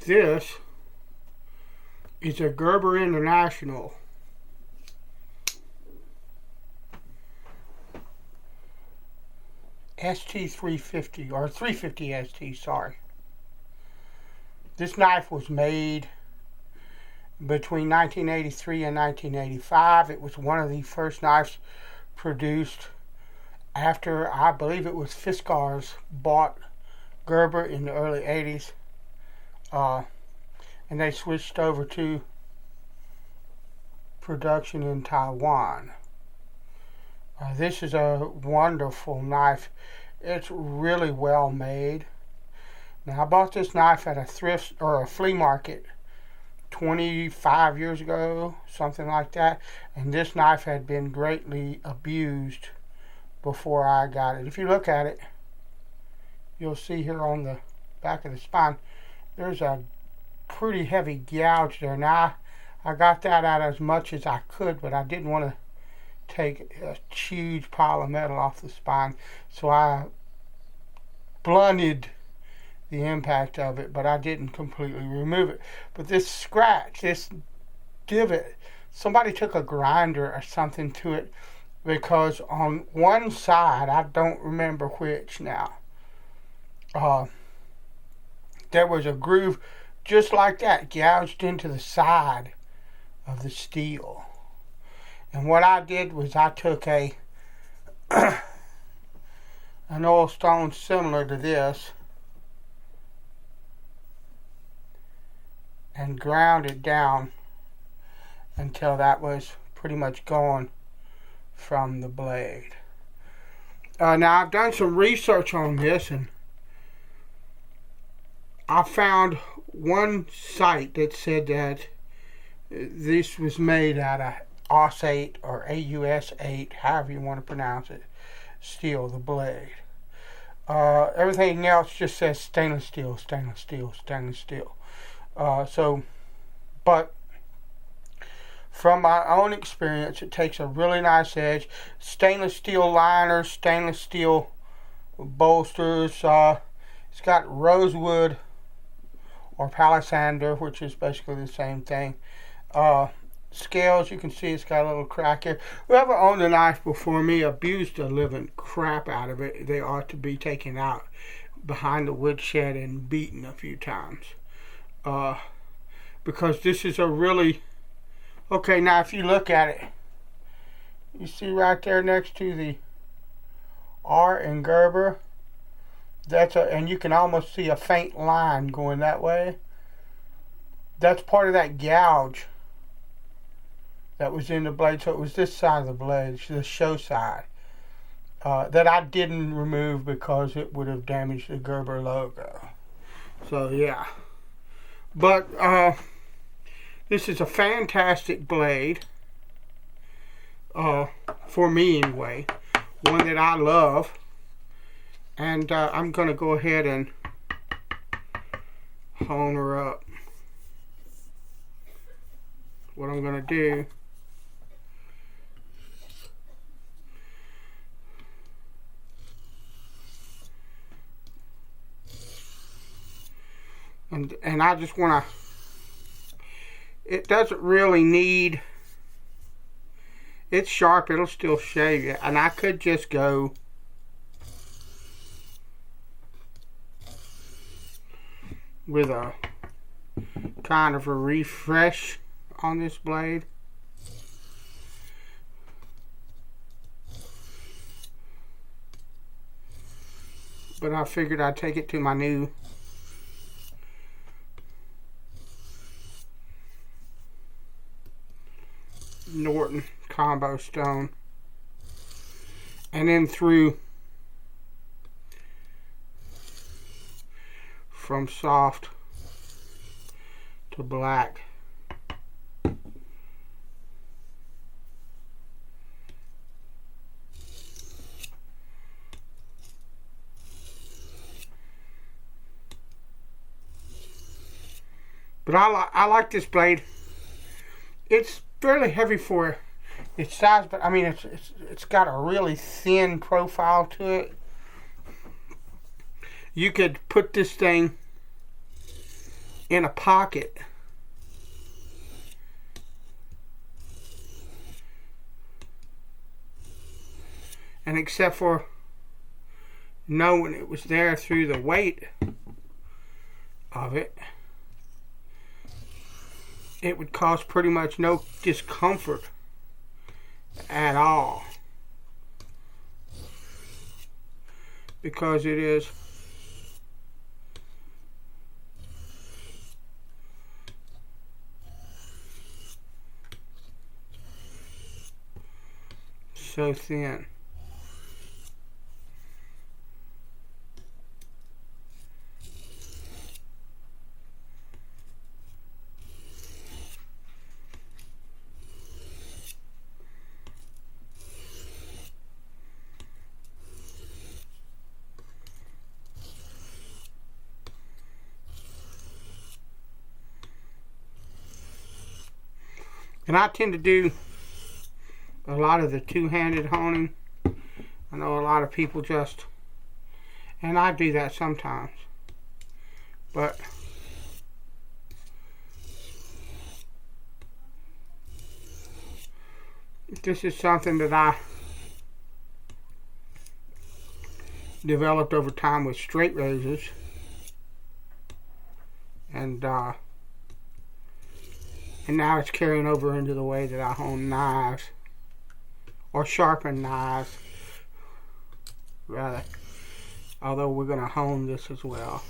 This is a Gerber International ST350 or 350 ST, sorry. This knife was made between 1983 and 1985. It was one of the first knives produced after, I believe it was Fiskars bought Gerber in the early 80s. And they switched over to production in Taiwan. This is a wonderful knife. It's really well made. Now, I bought this knife at a thrift or a flea market 25 years ago, something like that, and this knife had been greatly abused before I got it. If you look at it, you'll see here on the back of the spine, there's a pretty heavy gouge there. Now, I got that out as much as I could, but I didn't want to take a huge pile of metal off the spine, so I blunted the impact of it, but I didn't completely remove it. But this scratch, this divot, somebody took a grinder or something to it, because on one side, I don't remember which now, there was a groove just like that, gouged into the side of the steel. And what I did was I took an oil stone similar to this and ground it down until that was pretty much gone from the blade. Now, I've done some research on this, and I found one site that said that this was made out of AUS-8 or AUS-8, however you want to pronounce it, steel, the blade. Everything else just says stainless steel, stainless steel, stainless steel. But from my own experience, it takes a really nice edge. Stainless steel liners, stainless steel bolsters. It's got rosewood or palisander, which is basically the same thing. Scales, you can see it's got a little crack here. Whoever owned a knife before me abused the living crap out of it. They ought to be taken out behind the woodshed and beaten a few times. Because this is a really... Okay, now if you look at it, you see right there next to the R in Gerber, and you can almost see a faint line going that way. That's part of that gouge that was in the blade. So it was this side of the blade, the show side, that I didn't remove because it would have damaged the Gerber logo. So yeah, but this is a fantastic blade, for me anyway, one that I love. And I'm going to go ahead and hone her up. What I'm going to do, and I just want to, it doesn't really need, it's sharp, it'll still shave you, and I could just go with a kind of a refresh on this blade. But I figured I'd take it to my new Norton combo stone, and then through from soft to black. But I like this blade. It's fairly heavy for its size, but I mean it's got a really thin profile to it. You could put this thing in a pocket. And except for knowing it was there through the weight of it, it would cause pretty much no discomfort at all, because it is so thin. And I tend to do a lot of the two-handed honing. I know a lot of people just, and I do that sometimes, but this is something that I developed over time with straight razors, and now it's carrying over into the way that I hone knives, or sharpen knives, rather, although we're going to hone this as well.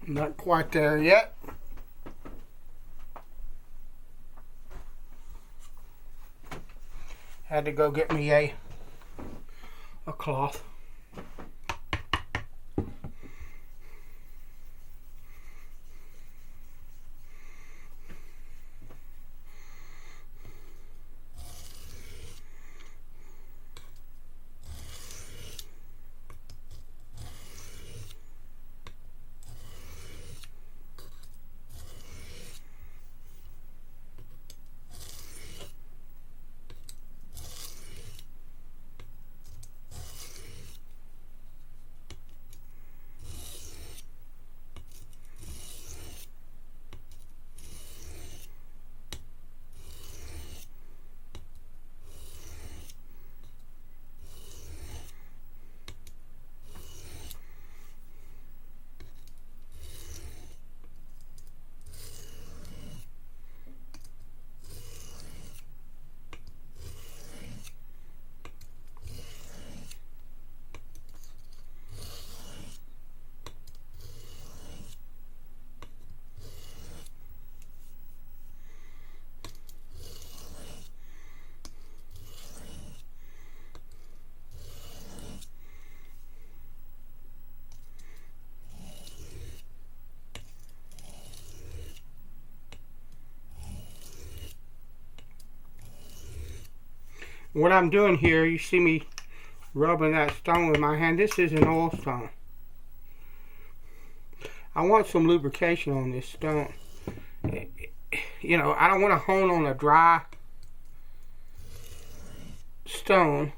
Not quite there yet. Had to go get me a cloth. What I'm doing here, you see me rubbing that stone with my hand. This is an oil stone. I want some lubrication on this stone. You know, I don't want to hone on a dry stone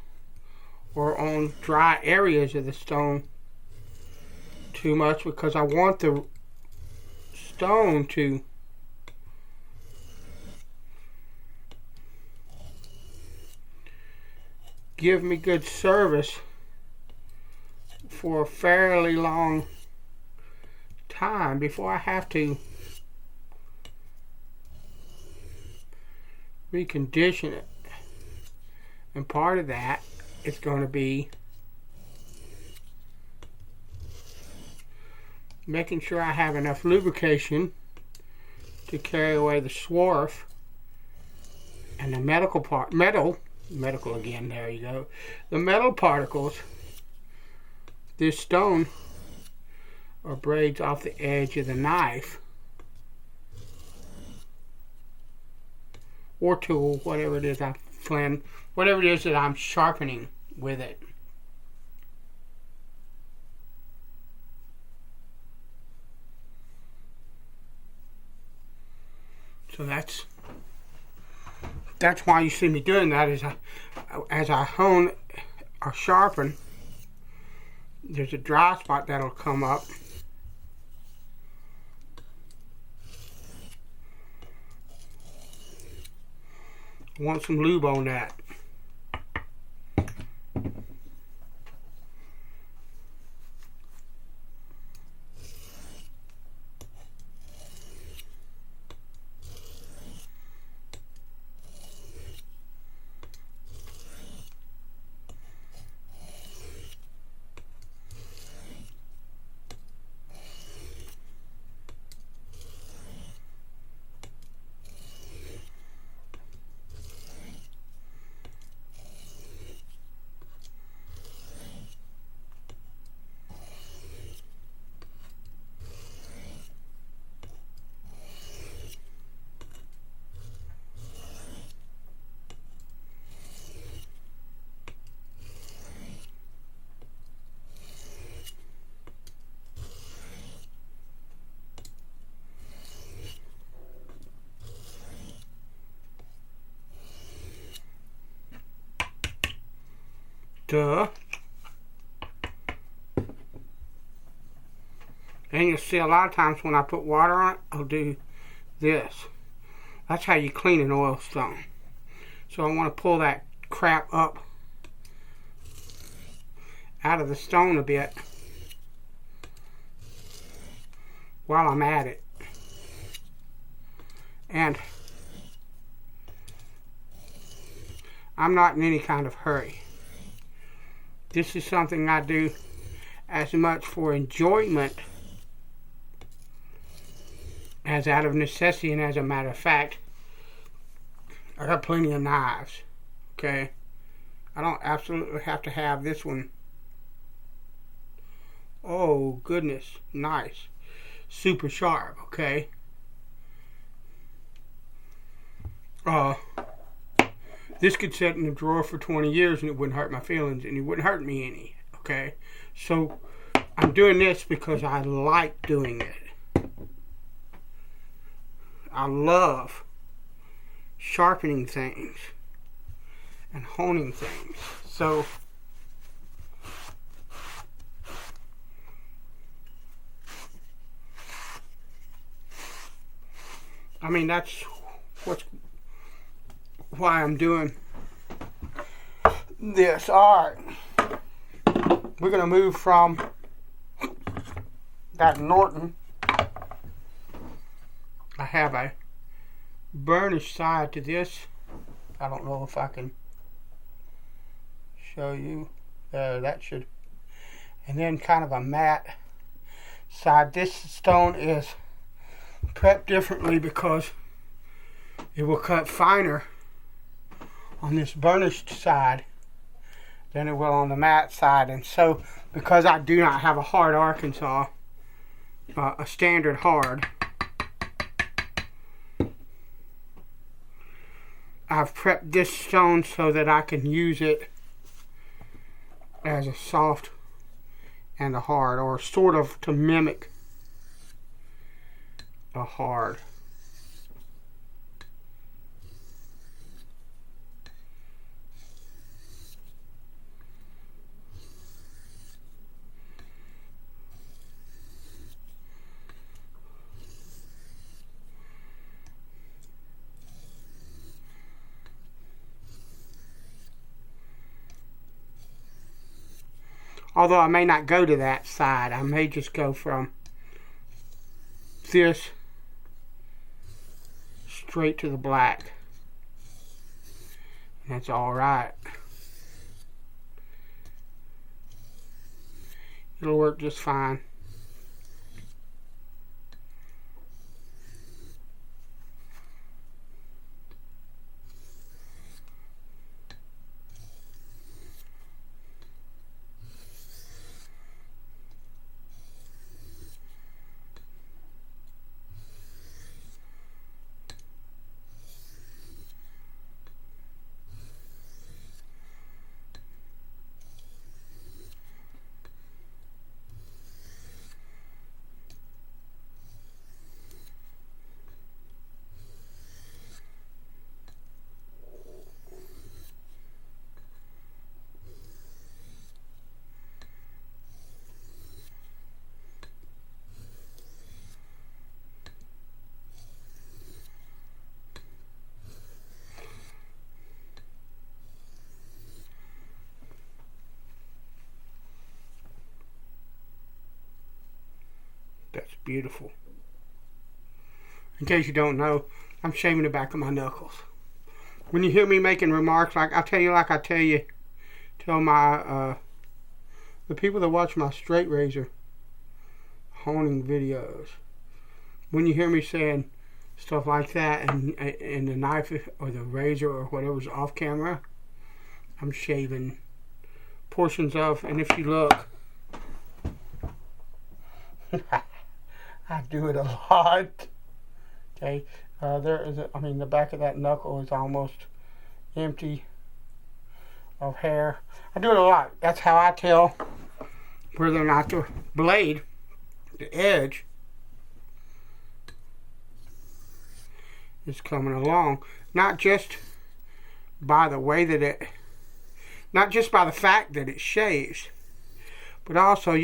or on dry areas of the stone too much, because I want the stone to give me good service for a fairly long time before I have to recondition it. And part of that it's going to be making sure I have enough lubrication to carry away the swarf and the medical again, there you go, the metal particles. This stone abrades off the edge of the knife or tool, whatever it is whatever it is that I'm sharpening with it. So that's why you see me doing that, is as I hone or sharpen, there's a dry spot that'll come up. I want some lube on that. Duh. And you'll see a lot of times when I put water on it, I'll do this. That's how you clean an oil stone. So I want to pull that crap up out of the stone a bit while I'm at it. And I'm not in any kind of hurry. This is something I do as much for enjoyment as out of necessity, and as a matter of fact, I got plenty of knives, okay? I don't absolutely have to have this one. Oh, goodness, nice. Super sharp, okay? This could sit in the drawer for 20 years and it wouldn't hurt my feelings, and it wouldn't hurt me any, okay? So I'm doing this because I like doing it. I love sharpening things and honing things. So I mean, that's why I'm doing this. Alright, we're going to move from that Norton. I have a burnished side to this. I don't know if I can show you. That should. And then kind of a matte side. This stone is prepped differently because it will cut finer on this burnished side than it will on the matte side. And so, because I do not have a hard Arkansas, a standard hard, I've prepped this stone so that I can use it as a soft and a hard, or sort of to mimic a hard. Although I may not go to that side, I may just go from this straight to the black. And that's alright. It'll work just fine. That's beautiful. In case you don't know, I'm shaving the back of my knuckles. When you hear me making remarks, like I tell my the people that watch my straight razor honing videos. When you hear me saying stuff like that, and the knife or the razor or whatever's off camera, I'm shaving portions of. And if you look, I do it a lot. Okay, the back of that knuckle is almost empty of hair. I do it a lot. That's how I tell whether or not the blade, the edge, is coming along. Not just by the way that not just by the fact that it shaves, but also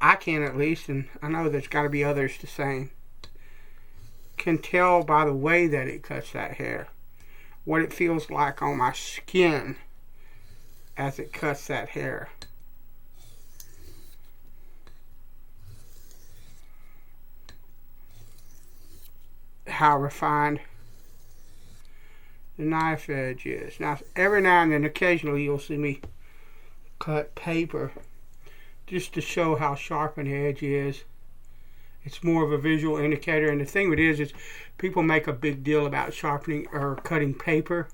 I can at least, and I know there's got to be others the same, can tell by the way that it cuts that hair what it feels like on my skin as it cuts that hair. How refined the knife edge is. Now, every now and then, occasionally, you'll see me cut paper just to show how sharp an edge is. It's more of a visual indicator, and the thing with it is people make a big deal about sharpening or cutting paper.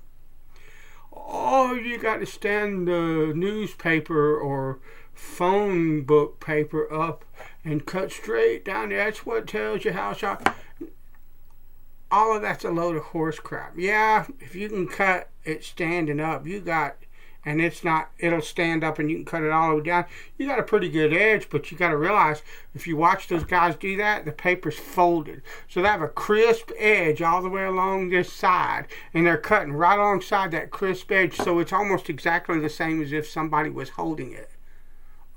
Oh, you got to stand the newspaper or phone book paper up and cut straight down there. That's what tells you how sharp. All of that's a load of horse crap. Yeah, if you can cut it standing up, and it'll stand up and you can cut it all the way down. You got a pretty good edge, but you got to realize if you watch those guys do that, the paper's folded. So they have a crisp edge all the way along this side, and they're cutting right alongside that crisp edge, so it's almost exactly the same as if somebody was holding it.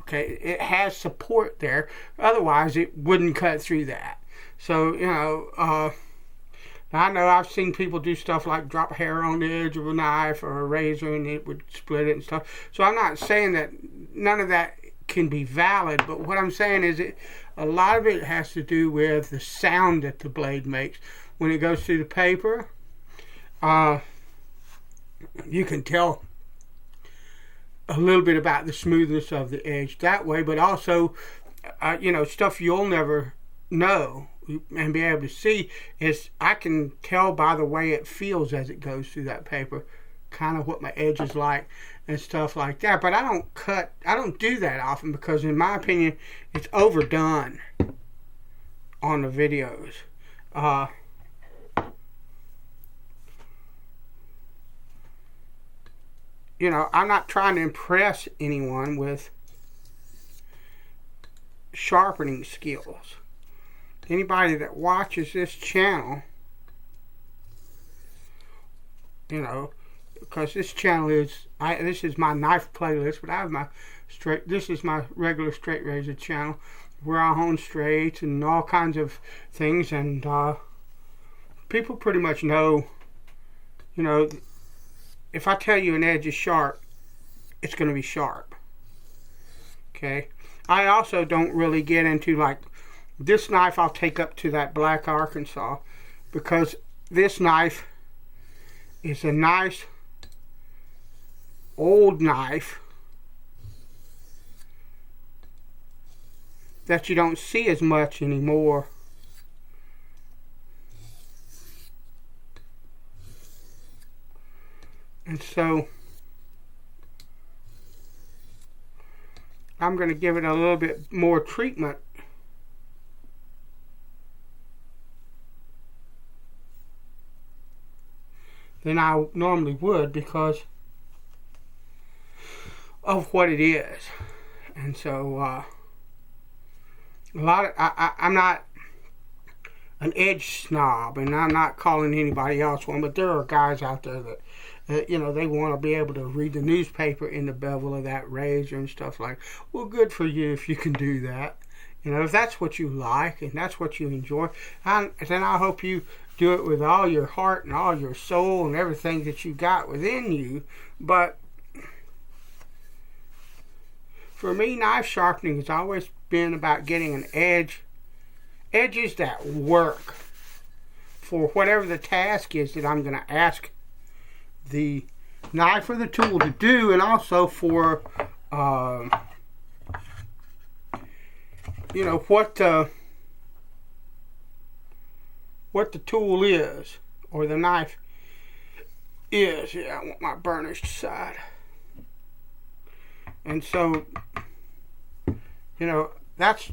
Okay, it has support there. Otherwise, it wouldn't cut through that. So, I know I've seen people do stuff like drop hair on the edge of a knife or a razor and it would split it and stuff. So I'm not saying that none of that can be valid, but what I'm saying is a lot of it has to do with the sound that the blade makes when it goes through the paper. You can tell a little bit about the smoothness of the edge that way, but also, stuff you'll never know and be able to see is I can tell by the way it feels as it goes through that paper, kind of what my edge is like and stuff like that. But I don't do that often because in my opinion it's overdone on the videos. I'm not trying to impress anyone with sharpening skills. Anybody that watches this channel, because this channel this is my knife playlist, but I have this is my regular straight razor channel where I hone straights and all kinds of things, and people pretty much know, if I tell you an edge is sharp, it's going to be sharp. Okay? I also don't really get into this knife I'll take up to that black Arkansas because this knife is a nice old knife that you don't see as much anymore. And so I'm going to give it a little bit more treatment. Than I normally would, because of what it is. And so I'm not an edge snob, and I'm not calling anybody else one, but there are guys out there that they want to be able to read the newspaper in the bevel of that razor and stuff like. Well, good for you if you can do that. If that's what you like and that's what you enjoy, then I hope you do it with all your heart and all your soul and everything that you got within you. But for me, knife sharpening has always been about getting an edges that work for whatever the task is that I'm going to ask the knife or the tool to do, and also for what the tool is or the knife is. Yeah, I want my burnished side. And so that's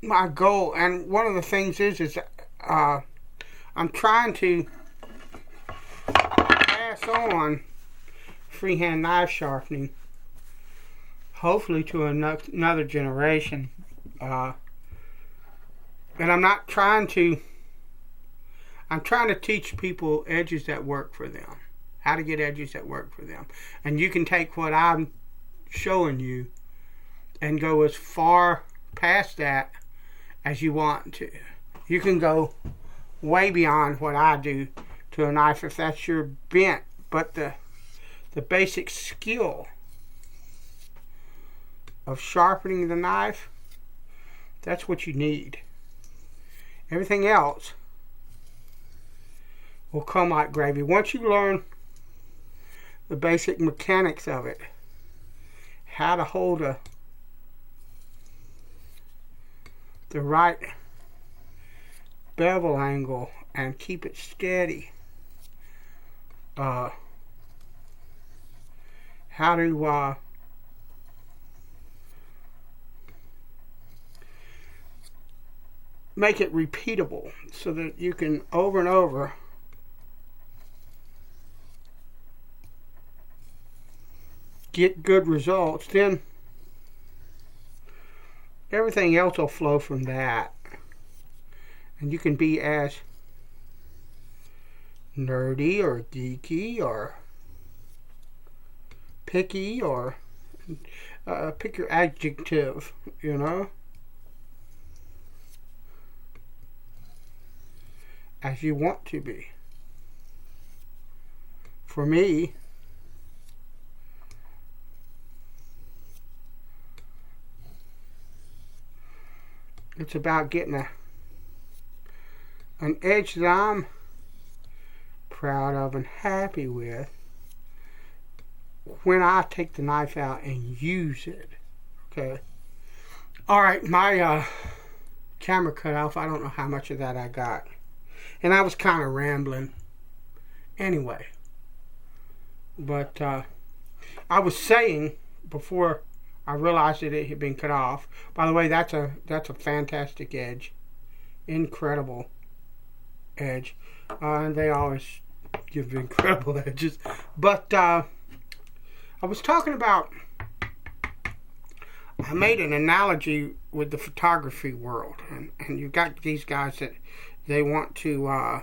my goal. And one of the things is I'm trying to pass on freehand knife sharpening, hopefully to another generation. And I'm trying to teach people edges that work for them, how to get edges that work for them. And you can take what I'm showing you and go as far past that as you want to. You can go way beyond what I do to a knife if that's your bent, but the basic skill of sharpening the knife, that's what you need. Everything else will come like gravy. Once you learn the basic mechanics of it, how to hold the right bevel angle and keep it steady, how to make it repeatable so that you can over and over get good results, then everything else will flow from that. And you can be as nerdy or geeky or picky or pick your adjective, as you want to be. For me, it's about getting an edge that I'm proud of and happy with when I take the knife out and use it. Okay. Alright, my camera cut off. I don't know how much of that I got. And I was kind of rambling anyway. But I was saying before I realized that it had been cut off. By the way, that's a fantastic edge. Incredible edge. And they always give incredible edges. But I was talking about, I made an analogy with the photography world. And you've got these guys that they want to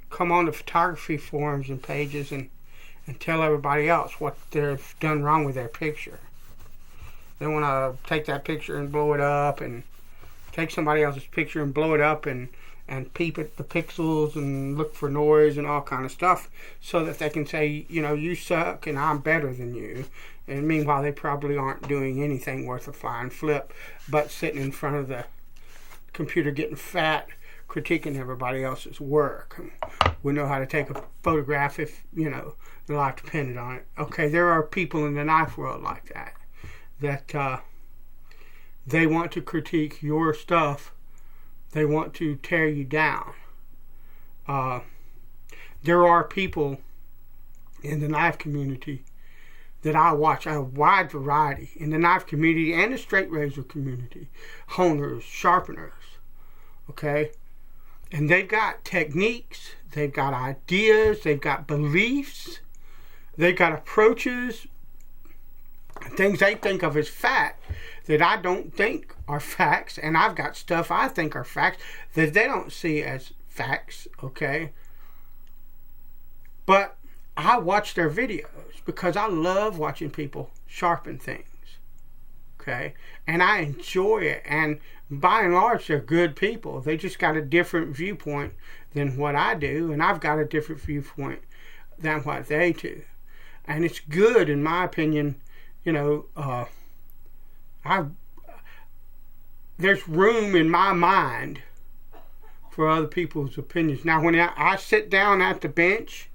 come on the photography forums and pages and tell everybody else what they've done wrong with their picture. They want to take that picture and blow it up, and take somebody else's picture and blow it up and peep at the pixels and look for noise and all kind of stuff, so that they can say, you suck and I'm better than you. And meanwhile, they probably aren't doing anything worth a flying flip, but sitting in front of the computer getting fat, critiquing everybody else's work. We know how to take a photograph if, their life depended on it. Okay, there are people in the knife world like that. that they want to critique your stuff. They want to tear you down. There are people in the knife community that I watch, a wide variety in the knife community and the straight razor community, honers, sharpeners, okay? And they've got techniques, they've got ideas, they've got beliefs, they've got approaches, things they think of as fact that I don't think are facts, and I've got stuff I think are facts that they don't see as facts, okay? But I watch their videos because I love watching people sharpen things, okay? And I enjoy it, and by and large, they're good people. They just got a different viewpoint than what I do, and I've got a different viewpoint than what they do. And it's good, in my opinion, you know, there's room in my mind for other people's opinions. Now, when I sit down at the bench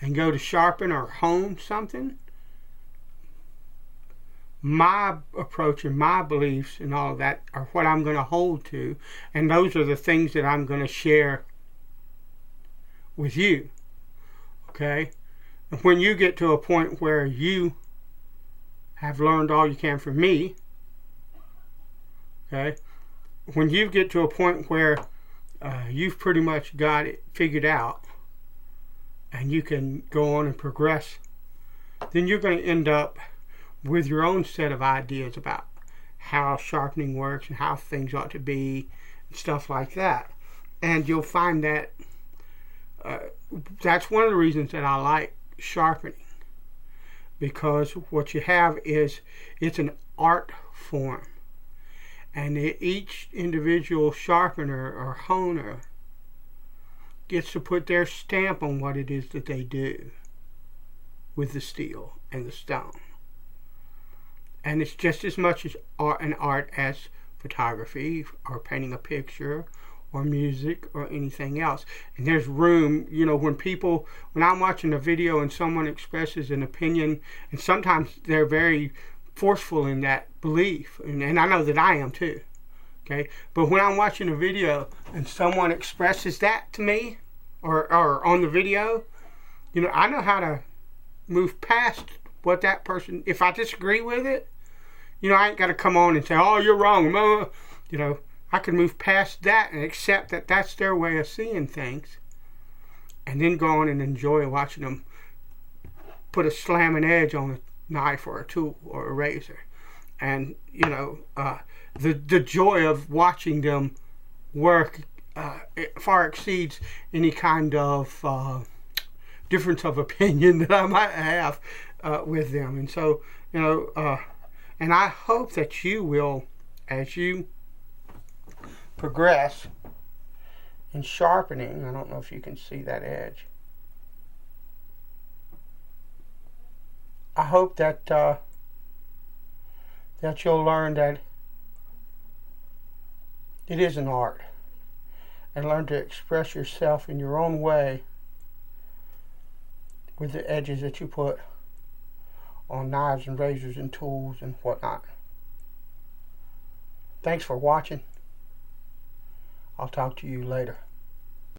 and go to sharpen or hone something, my approach and my beliefs and all of that are what I'm going to hold to, and those are the things that I'm going to share with you, okay? And when you get to a point where you have learned all you can from me, okay, when you get to a point where you've pretty much got it figured out and you can go on and progress, then you're going to end up with your own set of ideas about how sharpening works and how things ought to be and stuff like that. And you'll find that that's one of the reasons that I like sharpening, because what you have is it's an art form, and each individual sharpener or honer gets to put their stamp on what it is that they do with the steel and the stone. And it's just as much as an art as photography or painting a picture or music or anything else. And there's room, you know, when I'm watching a video and someone expresses an opinion, and sometimes they're very forceful in that belief, and I know that I am too, okay? But when I'm watching a video and someone expresses that to me, or on the video, you know, I know how to move past what that person, if I disagree with it, you know, I ain't got to come on and say, oh, you're wrong, you know, I can move past that and accept that that's their way of seeing things, and then go on and enjoy watching them put a slamming edge on a knife or a tool or a razor. And, you know, the joy of watching them work it far exceeds any kind of difference of opinion that I might have with them. And so, you know, and I hope that you will, as you progress in sharpening, I don't know if you can see that edge, I hope that that you'll learn that it is an art, and learn to express yourself in your own way with the edges that you put on knives and razors and tools and whatnot. Thanks for watching. I'll talk to you later.